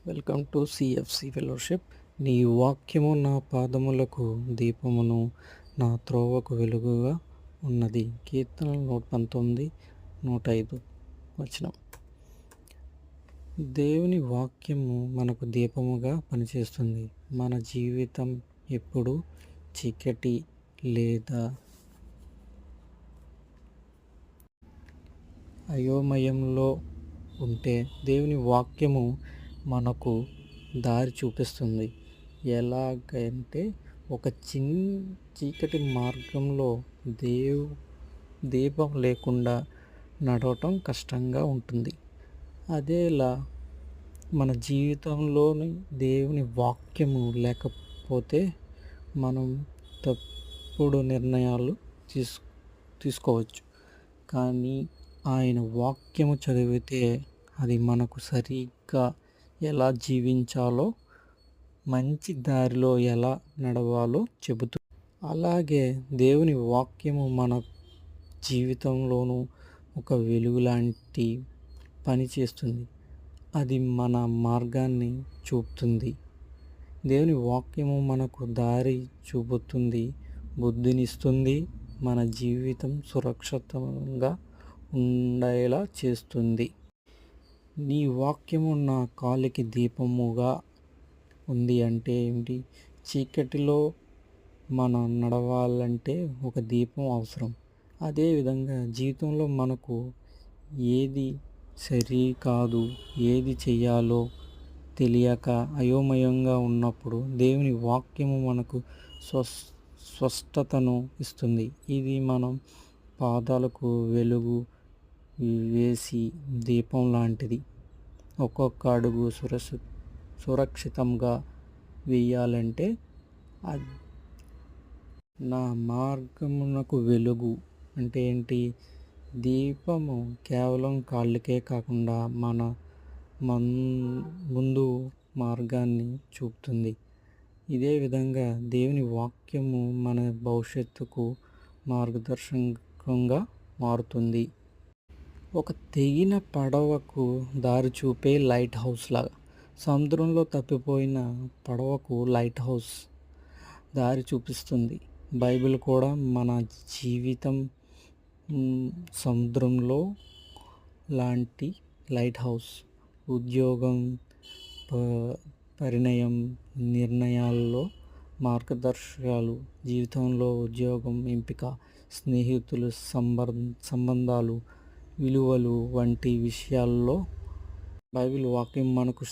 Welcome to CFC fellowship. నీ వాక్యము నా పాదములకు దీపమును, నా త్రోవకు వెలుగుగా ఉన్నది. కీర్తనలు 119, 105 వచనం. దేవుని వాక్యము మనకు దీపముగా పనిచేస్తుంది. మన జీవితం ఎప్పుడు చీకటి లేదా అయోమయంలో ఉంటే దేవుని వాక్యము మనకు దారి చూపిస్తుంది. ఎలాగంటే ఒక చీకటి మార్గంలో దీపం లేకుండా నడవటం కష్టంగా ఉంటుంది. అదేలా మన జీవితంలోని దేవుని వాక్యము లేకపోతే మనం తప్పుడు నిర్ణయాలు తీసుకోవచ్చు. కానీ ఆయన వాక్యము చదివితే అది మనకు సరిగ్గా ఎలా జీవించాలో, మంచి దారిలో ఎలా నడవాలో చెబుతుంది. అలాగే దేవుని వాక్యము మన జీవితంలోనూ ఒక వెలుగు లాంటి పని చేస్తుంది. అది మన మార్గాన్ని చూపుతుంది. దేవుని వాక్యము మనకు దారి చూపుతుంది, బుద్ధినిస్తుంది, మన జీవితం సురక్షితంగా ఉండేలా చేస్తుంది. నీ వాక్యము నా కాలికి దీపముగా ఉంది అంటే ఏమిటి? చీకటిలో మనం నడవాలంటే ఒక దీపం అవసరం. అదేవిధంగా జీవితంలో మనకు ఏది సరి కాదు, ఏది చెయ్యాలో తెలియక అయోమయంగా ఉన్నప్పుడు దేవుని వాక్యము మనకు స్పష్టతను ఇస్తుంది. ఇది మనం పాదాలకు వెలుగు వేసి దీపం లాంటిది. ఒక్కొక్క అడుగు సురక్షితంగా వేయాలంటే నా మార్గమునకు వెలుగు అంటే ఏంటి? దీపము కేవలం కాళ్ళకే కాకుండా మన ముందు మార్గాన్ని చూపుతుంది. ఇదే విధంగా దేవుని వాక్యము మన భవిష్యత్తుకు మార్గదర్శకంగా మారుతుంది. ఒక తెగిన పడవకు దారి చూపే లైట్ హౌస్ లాగా. సముద్రంలో తప్పిపోయిన పడవకు లైట్ హౌస్ దారి చూపిస్తుంది. బైబిల్ కూడా మన జీవితం సముద్రంలో లాంటి లైట్ హౌస్. ఉద్యోగం, పరిణయం, నిర్ణయాల్లో మార్గదర్శకాలు. జీవితంలో ఉద్యోగం ఎంపిక, స్నేహితులు, సంబంధాలు, విలువలు వంటి విషయాల్లో బైబిల్ వాక్యం మనకు